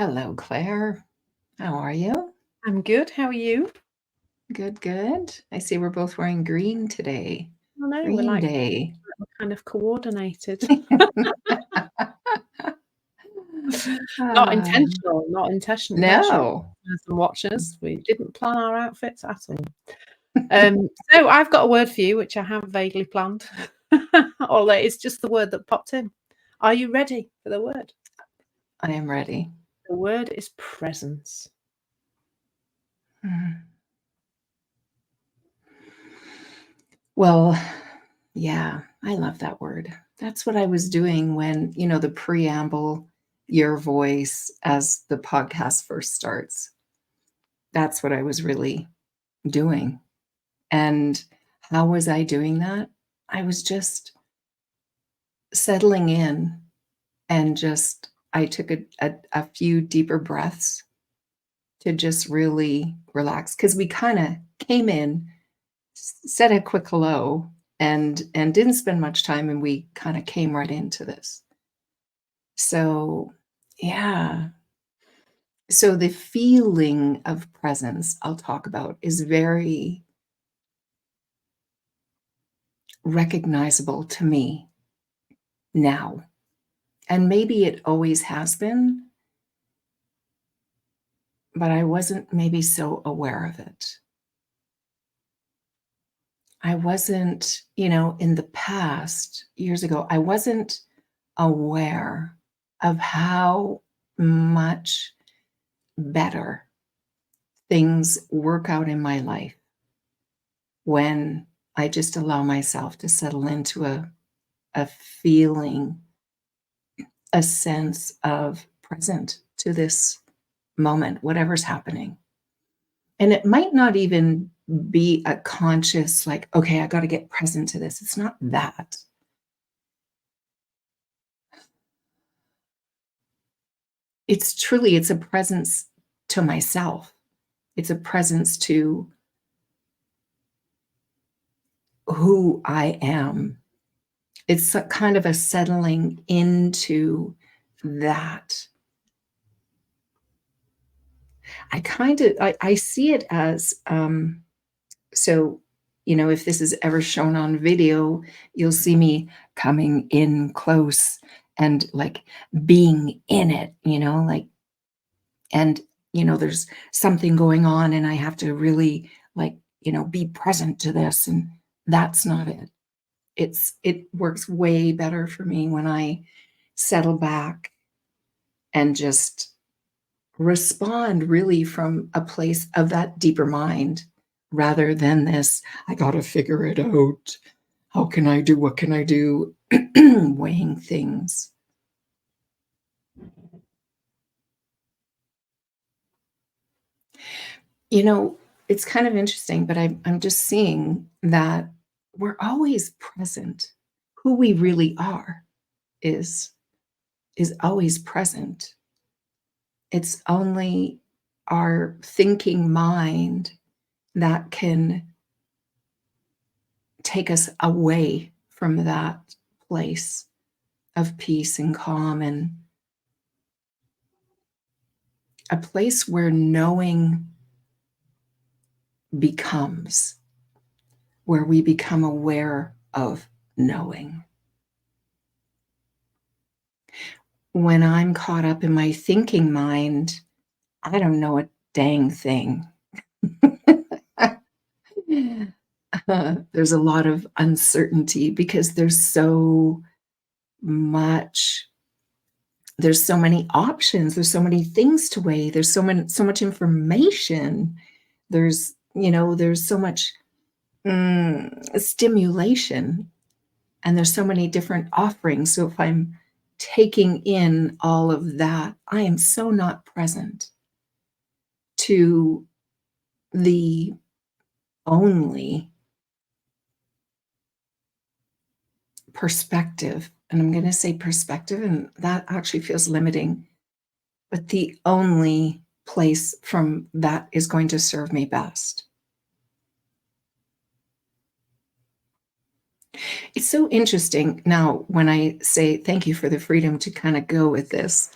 Hello, Claire. How are you? I'm good. How are you? Good, good. I see we're both wearing green today. I know Green day. we're kind of coordinated. Not Ah, intentional, not intentional. no. And watchers, we didn't plan our outfits at all. So I've got a word for you, which I have vaguely planned, although it's just the word that popped in. Are you ready for the word? I am ready. The word is presence. Well, yeah, I love that word. That's what I was doing when, the preamble, your voice as the podcast first starts. That's what I was really doing. And how was I doing that? I was just settling in and I took a few deeper breaths to just really relax because we kind of came in, said a quick hello, and didn't spend much time, and we kind of came right into this. So yeah, so the feeling of presence I'll talk about is very recognizable to me now, and maybe it always has been, but I wasn't maybe so aware of it. I wasn't, in the past, years ago, I wasn't aware of how much better things work out in my life when I just allow myself to settle into a feeling, a sense of present to this moment, whatever's happening. And it might not even be a conscious, like, okay, I got to get present to this. It's not that. It's a presence to myself. It's a presence to who I am. It's a kind of a settling into that. I see it as, so, if this is ever shown on video, you'll see me coming in close and like being in it, like, and, there's something going on and I have to really like, be present to this. And that's not it. It works way better for me when I settle back and just respond really from a place of that deeper mind rather than this, I got to figure it out. How can I do? What can I do? Weighing things. It's kind of interesting, but I'm just seeing that we're always present. Who we really are is always present. It's only our thinking mind that can take us away from that place of peace and calm, and a place where knowing becomes, where we become aware of knowing. When I'm caught up in my thinking mind, I don't know a dang thing. There's a lot of uncertainty because there's so many options, there's so many things to weigh, there's so much information, there's so much stimulation, and there's so many different offerings. So if I'm taking in all of that, I am so not present to the only perspective. And I'm going to say perspective, and that actually feels limiting, but the only place from that is going to serve me best. It's so interesting now when I say thank you for the freedom to kind of go with this.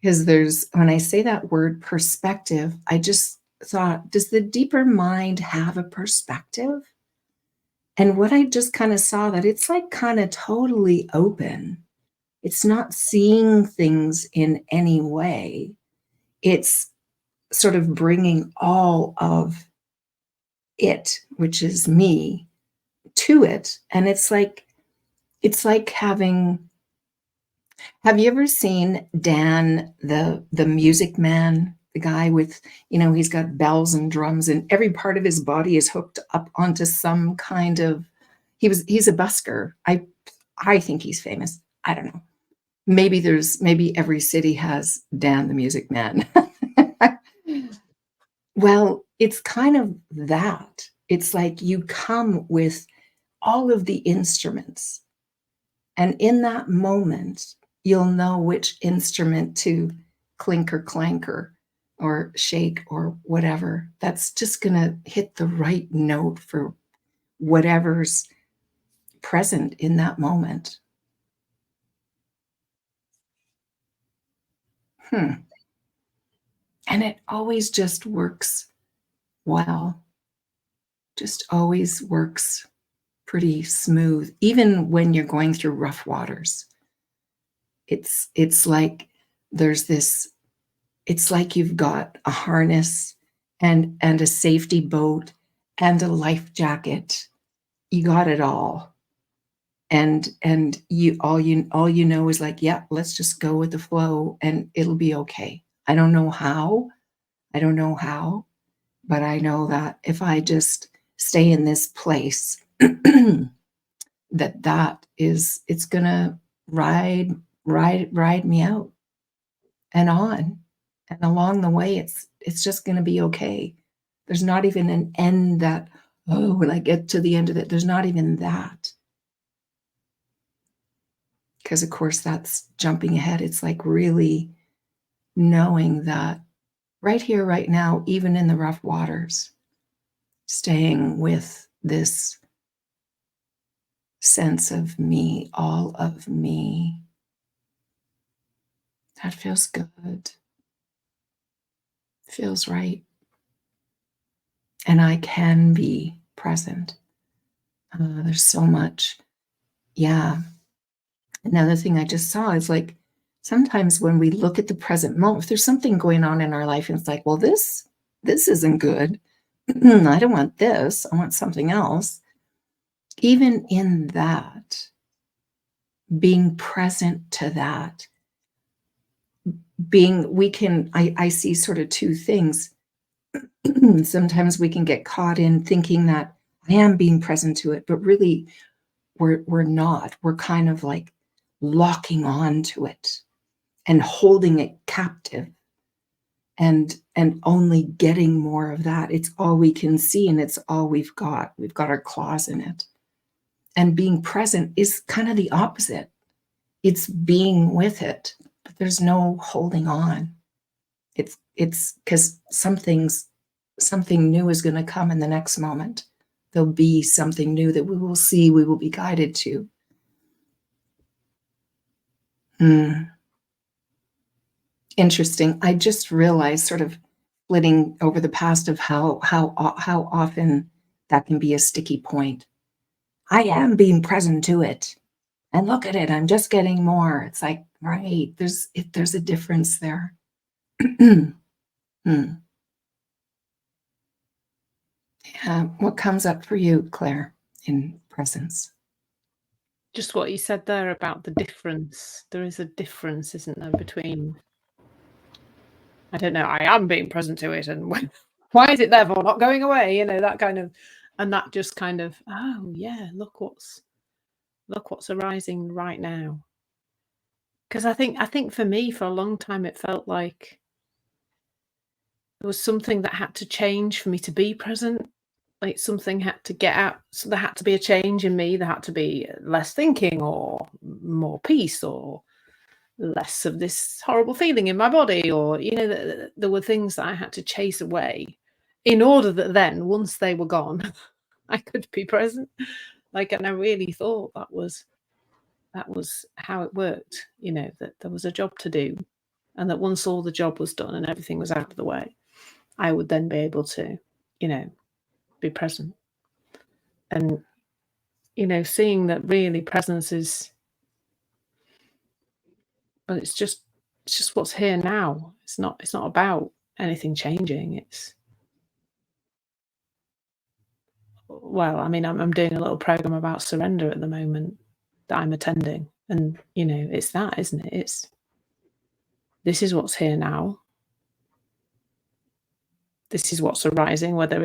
Because when I say that word perspective, I just thought, does the deeper mind have a perspective? And what I just kind of saw that it's like kind of totally open. It's not seeing things in any way. It's sort of bringing all of it, which is me, to it. And it's like having, have you ever seen Dan, the music man, the guy with, he's got bells and drums and every part of his body is hooked up onto some kind of, he's a busker. I think he's famous. I don't know. Maybe every city has Dan the music man. Well, it's kind of that. It's like you come with all of the instruments, and in that moment, you'll know which instrument to clink or clank or shake or whatever. That's just going to hit the right note for whatever's present in that moment. And it always just works well, just always works pretty smooth, even when you're going through rough waters. It's like there's this, it's like you've got a harness and a safety boat and a life jacket. You got it all. And all you know is like, yeah, let's just go with the flow and it'll be okay. I don't know how, but I know that if I just stay in this place, that is, it's gonna ride me out and on, and along the way it's just gonna be okay. There's not even an end that, oh, when I get to the end of it, there's not even that. Because of course that's jumping ahead. It's like really knowing that right here, right now, even in the rough waters, staying with this sense of me, all of me. That feels good. Feels right. And I can be present. There's so much. Yeah. Another thing I just saw is like sometimes when we look at the present moment, if there's something going on in our life and it's like, well, this isn't good. I don't want this. I want something else. Even in that, being present to that, I see sort of two things. Sometimes we can get caught in thinking that I am being present to it, but really we're not. We're kind of like locking on to it and holding it captive and only getting more of that. It's all we can see and it's all we've got. We've got our claws in it. And being present is kind of the opposite. It's being with it, but there's no holding on. It's because something new is going to come in the next moment. There'll be something new that we will see, we will be guided to. Interesting. I just realized, sort of flitting over the past, of how often that can be a sticky point. I am being present to it, and look at it. I'm just getting more. It's like, right. There's a difference there. What comes up for you, Claire, in presence? Just what you said there about the difference. There is a difference, isn't there, between, I don't know, I am being present to it, and why is it therefore not going away? That kind of, and that just kind of, oh yeah, look what's arising right now. Because I think for me, for a long time, it felt like there was something that had to change for me to be present. Like something had to get out. So there had to be a change in me. There had to be less thinking or more peace or less of this horrible feeling in my body, or there were things that I had to chase away in order that then once they were gone I could be present. And I really thought that was how it worked, that there was a job to do, and that once all the job was done and everything was out of the way, I would then be able to, be present. And, seeing that really presence is, well, it's just what's here now. It's not about anything changing. I'm doing a little program about surrender at the moment that I'm attending. And, it's that, isn't it? This is what's here now. This is what's arising, whether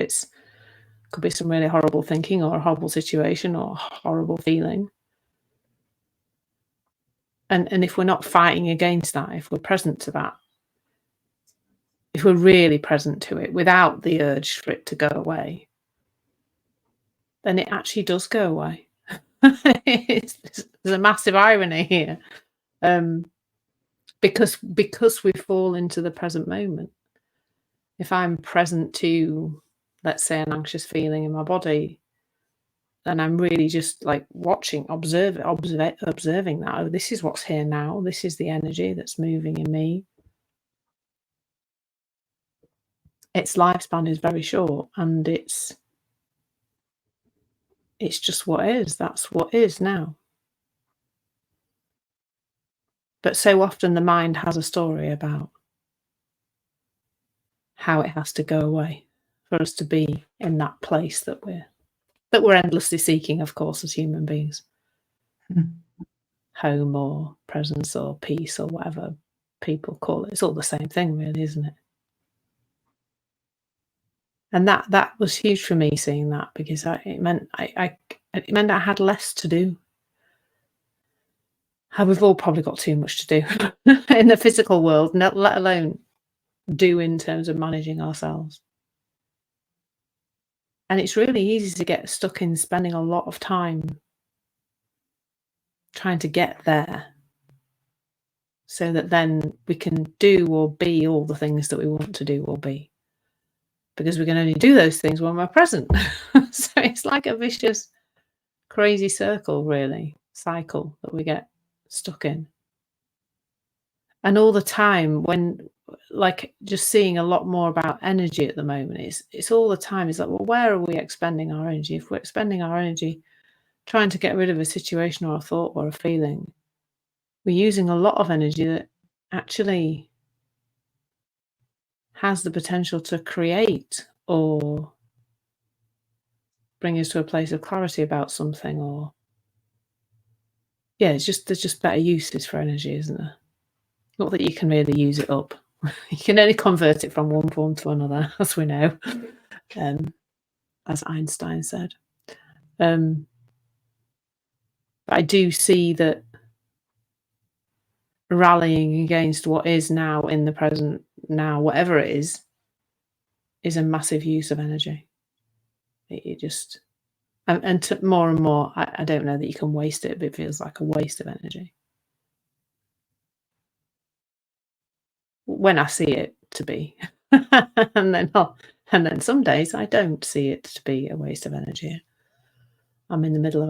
could be some really horrible thinking or a horrible situation or a horrible feeling. And if we're not fighting against that, if we're present to that, if we're really present to it without the urge for it to go away, then it actually does go away. There's a massive irony here. Because we fall into the present moment. If I'm present to, let's say, an anxious feeling in my body, then I'm really just like watching, observing that. Oh, this is what's here now. This is the energy that's moving in me. Its lifespan is very short, and it's just what is. That's what is now. But so often the mind has a story about how it has to go away for us to be in that place that we're endlessly seeking, of course, as human beings. Home or presence or peace or whatever people call it. It's all the same thing, really, isn't it? And that was huge for me, seeing that, because it meant I had less to do. We've all probably got too much to do in the physical world, let alone do in terms of managing ourselves. And it's really easy to get stuck in spending a lot of time trying to get there so that then we can do or be all the things that we want to do or be. Because we can only do those things when we're present. So it's like a vicious, crazy cycle, that we get stuck in. And all the time, when, like, just seeing a lot more about energy at the moment, it's all the time. It's like, well, where are we expending our energy? If we're expending our energy trying to get rid of a situation or a thought or a feeling, we're using a lot of energy that actually has the potential to create or bring us to a place of clarity about something. Or there's just better uses for energy, isn't there? Not that you can really use it up. You can only convert it from one form to another, as we know, as Einstein said. But I do see that rallying against what is now in the present now, whatever it is a massive use of energy. It just, and to more and more, I don't know that you can waste it, but it feels like a waste of energy. When I see it to be, and then some days I don't see it to be a waste of energy. I'm in the middle of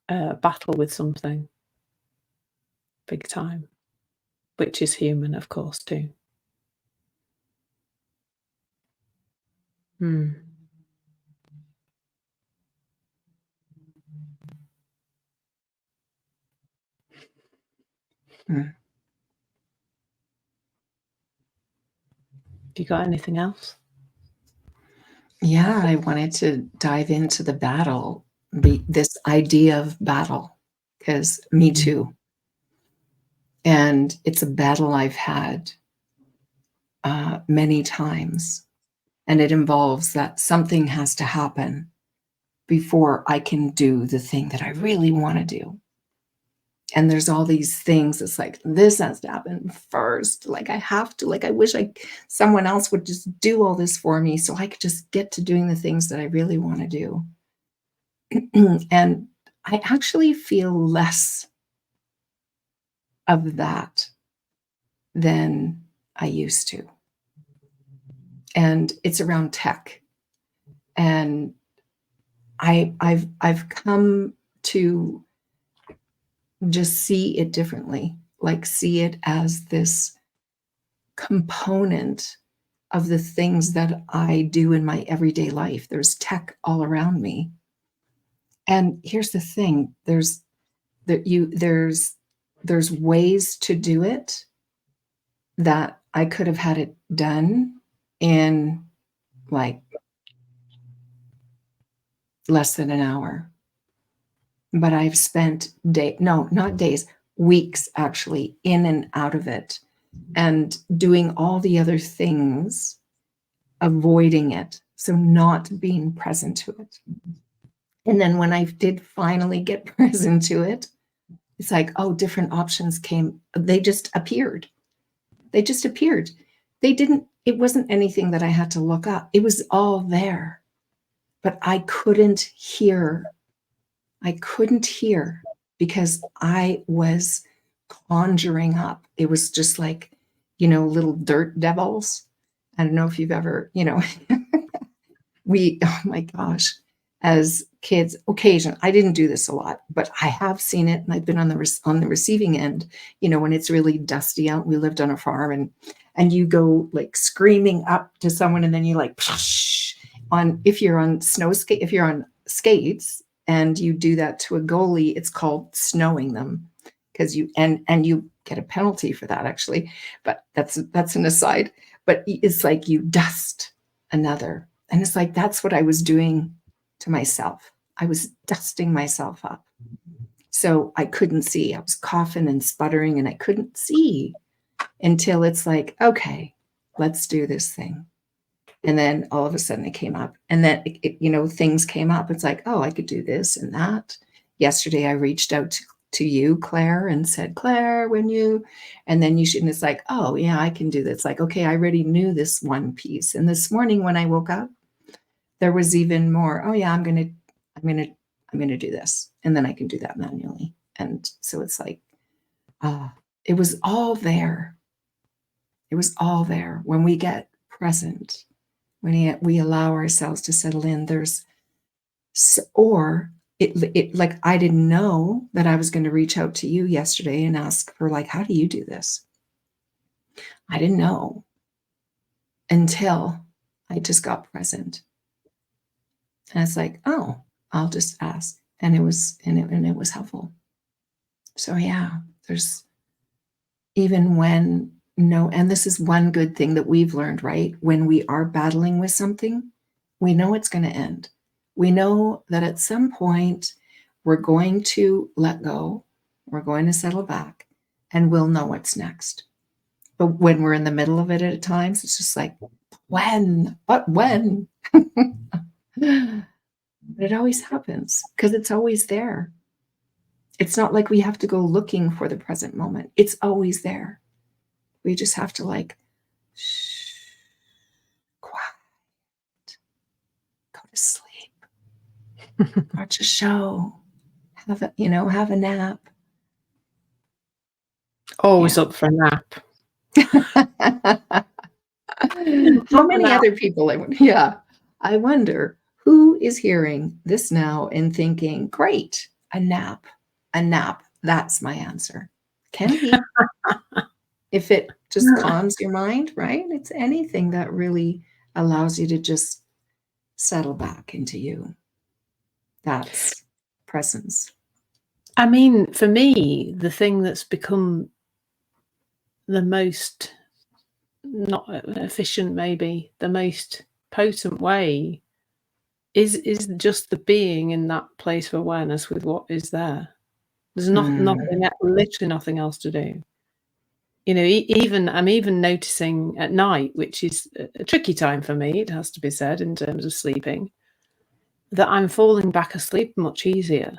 a battle with something big time, which is human, of course, too. Mm. Mm. Have you got anything else? Yeah, I wanted to dive into the battle, this idea of battle, because me too. And it's a battle I've had many times. And it involves that something has to happen before I can do the thing that I really want to do. And there's all these things. It's like, this has to happen first. Like, I have to, like, I wish someone else would just do all this for me so I could just get to doing the things that I really want to do. And I actually feel less of that than I used to. And it's around tech. And I've come to just see it differently. like see it as this component of the things that I do in my everyday life. There's tech all around me. And here's the thing, there's ways to do it that I could have had it done in like less than an hour. But I've spent not days, weeks actually in and out of it and doing all the other things, avoiding it. So not being present to it. And then when I did finally get present to it, it's like, oh, different options came. They just appeared. It wasn't anything that I had to look up. It was all there. But I couldn't hear because I was conjuring up. It was just like, little dirt devils. I don't know if you've ever, oh my gosh, as kids, occasion, I didn't do this a lot, but I have seen it, and I've been on the receiving end, when it's really dusty out. We lived on a farm, and you go like screaming up to someone, and then you like if you're on skates and you do that to a goalie, it's called snowing them, because you get a penalty for that actually, but that's an aside. But it's like you dust another, and it's like that's what I was doing to myself. I was dusting myself up, so I couldn't see. I was coughing and sputtering, and I couldn't see until it's like, okay, let's do this thing. And then all of a sudden it came up, and then things came up. It's like, oh, I could do this and that. Yesterday I reached out to you, Clare, and said, Clare, and then you should, and it's like, oh yeah, I can do this. Like, okay, I already knew this one piece. And this morning when I woke up, there was even more. Oh yeah, I'm gonna do this, and then I can do that manually. And so it's like, it was all there. It was all there when we get present. When we allow ourselves to settle in, like I didn't know that I was going to reach out to you yesterday and ask for like, how do you do this? I didn't know until I just got present. And it's like, oh, I'll just ask. And it was helpful. So yeah, there's even when and this is one good thing that we've learned, right? When we are battling with something, we know it's going to end. We know that at some point we're going to let go, we're going to settle back, and we'll know what's next. But when we're in the middle of it at times, it's just like, when? But when? But it always happens because it's always there. It's not like we have to go looking for the present moment. It's always there. We just have to like, shh, quiet, go to sleep, watch a show, have a nap. Always up for a nap. How many other people? I wonder who is hearing this now and thinking, great, a nap. That's my answer. Can be. If it just calms your mind, right? It's anything that really allows you to just settle back into you. That's presence. I mean, for me, the thing that's become the most not efficient, maybe the most potent way is just the being in that place of awareness with what is there. There's literally nothing else to do. I'm even noticing at night, which is a tricky time for me, it has to be said, in terms of sleeping, that I'm falling back asleep much easier.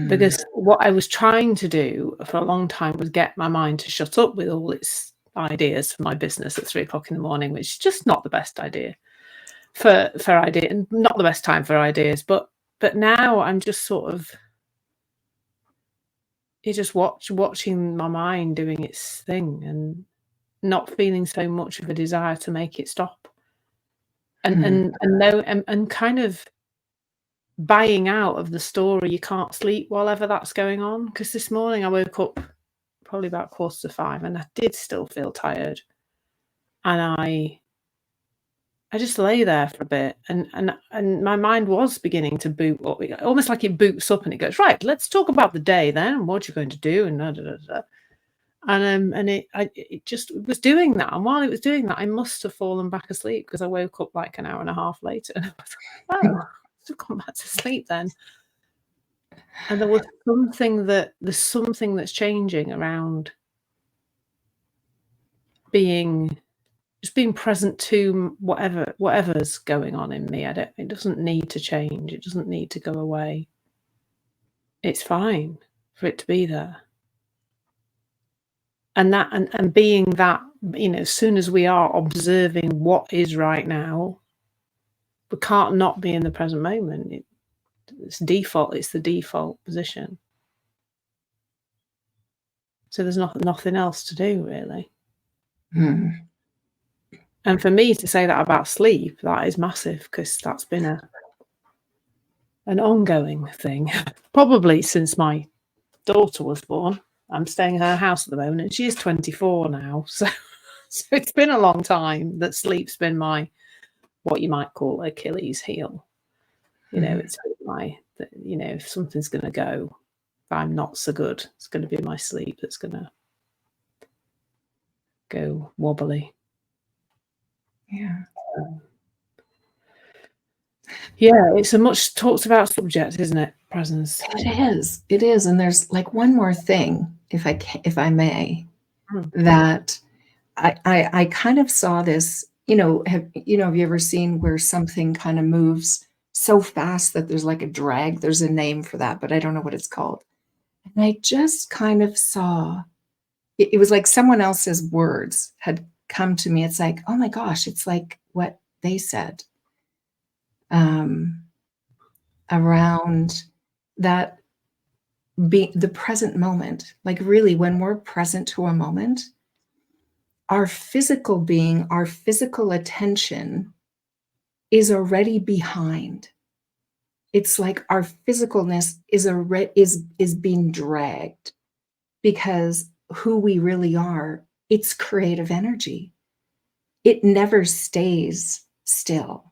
Because what I was trying to do for a long time was get my mind to shut up with all its ideas for my business at 3:00 in the morning, which is just not the best idea for idea, and not the best time for ideas. But now I'm just sort of watching my mind doing its thing and not feeling so much of a desire to make it stop. And kind of buying out of the story you can't sleep while ever that's going on. Because this morning I woke up probably about 4:45, and I did still feel tired. And I just lay there for a bit, and my mind was beginning to boot up, almost like it boots up and it goes, right, let's talk about the day then, and what you're going to do, and da, da, da, da. And it just was doing that. And while it was doing that, I must have fallen back asleep, because I woke up like an hour and a half later, and I was like, oh, I've gone back to sleep then. And there's something that's changing around just being present to whatever's going on in me. It doesn't need to change. It doesn't need to go away. It's fine for it to be there. And being that, as soon as we are observing what is right now, we can't not be in the present moment. It's the default position. So there's nothing else to do, really. And for me to say that about sleep, that is massive, because that's been an ongoing thing, probably since my daughter was born. I'm staying in her house at the moment, and she is 24 now. So it's been a long time that sleep's been my, what you might call, Achilles heel. It's my, if something's going to go, if I'm not so good, it's going to be my sleep that's going to go wobbly. Yeah. Yeah, it's a much talked about subject, isn't it? Presence. It is. And there's like one more thing, if I may, that I kind of saw this, have you ever seen where something kind of moves so fast that there's like a drag? There's a name for that, but I don't know what it's called. And I just kind of saw, it was like someone else's words had come to me. It's like, oh my gosh, it's like what they said. Around that, be the present moment. Like really, when we're present to a moment, our physical being, our physical attention is already behind. It's like our physicalness is being dragged, because who we really are, it's creative energy. It never stays still.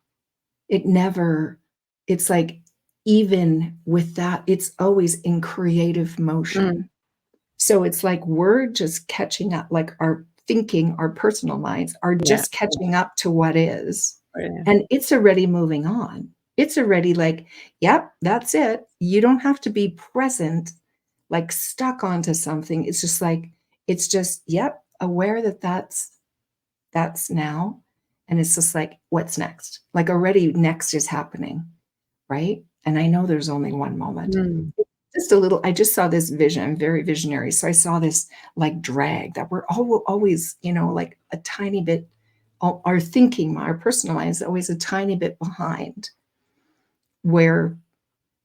It's like, even with that, it's always in creative motion. So it's like we're just catching up, like our thinking, our personal minds are just catching up to what is. And it's already moving on. It's already like, yep, that's it. You don't have to be present, like stuck onto something. It's just like, yep, aware that that's now. And it's just like, what's next? Like already next is happening, right? And I know there's only one moment. Just a little, I just saw this vision. I'm very visionary. So I saw this like drag that we're always, like a tiny bit, our thinking, our personal mind is always a tiny bit behind where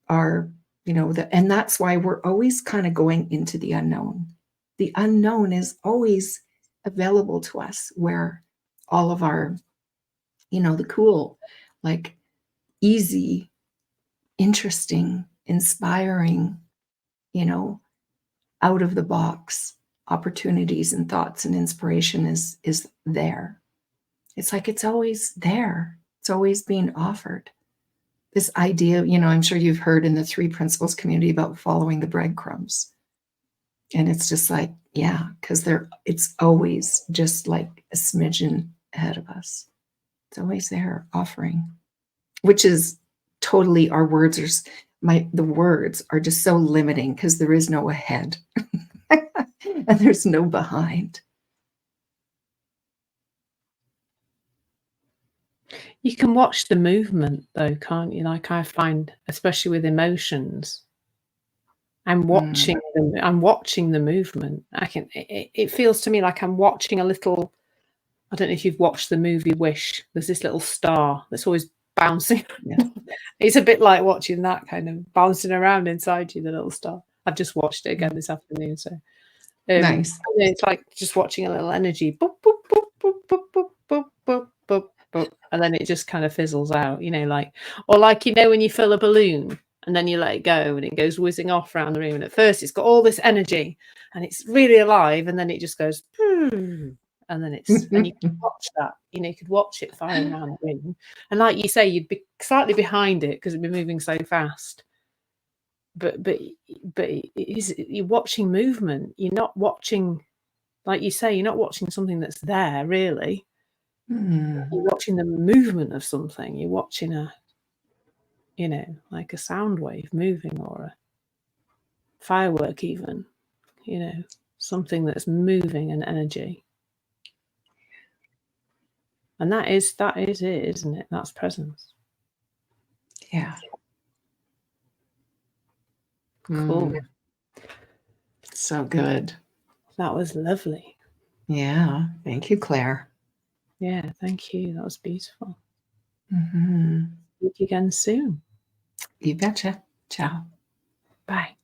our, and that's why we're always kind of going into the unknown. The unknown is always available to us, where all of our, the cool, like easy, interesting, inspiring, out of the box opportunities and thoughts and inspiration is there. It's like it's always there. It's always being offered. This idea, I'm sure you've heard in the 3 Principles community about following the breadcrumbs. And it's just like, yeah, because it's always just like a smidgen ahead of us. It's always there offering, which is totally, our words are, the words are just so limiting, because there is no ahead and there's no behind. You can watch the movement though, can't you? Like I find, especially with emotions, I'm watching them. I'm watching the movement. It feels to me like I'm watching a little. I don't know if you've watched the movie Wish. There's this little star that's always bouncing. Yeah. It's a bit like watching that, kind of bouncing around inside you, the little star. I've just watched it again this afternoon. So nice. It's like just watching a little energy. Boop, boop, boop, boop, boop, boop, boop, boop, boop, boop, and then it just kind of fizzles out, like, or like, when you fill a balloon and then you let it go and it goes whizzing off around the room. And at first it's got all this energy and it's really alive, and then it just goes, and then it's, and you can watch that, you know, you could watch it firing around the room. And like you say, you'd be slightly behind it because it'd be moving so fast. But it is, you're watching movement. You're not watching, like you say, you're not watching something that's there, really. You're watching the movement of something. You're watching a, you know, like a sound wave moving, or a firework even, you know, something that's moving and energy. And that is it, isn't it? That's presence. Yeah. Cool. So good. That was lovely. Yeah. Thank you, Claire. Yeah, thank you. That was beautiful. Mm-hmm. See you again soon. You betcha. Ciao. Bye.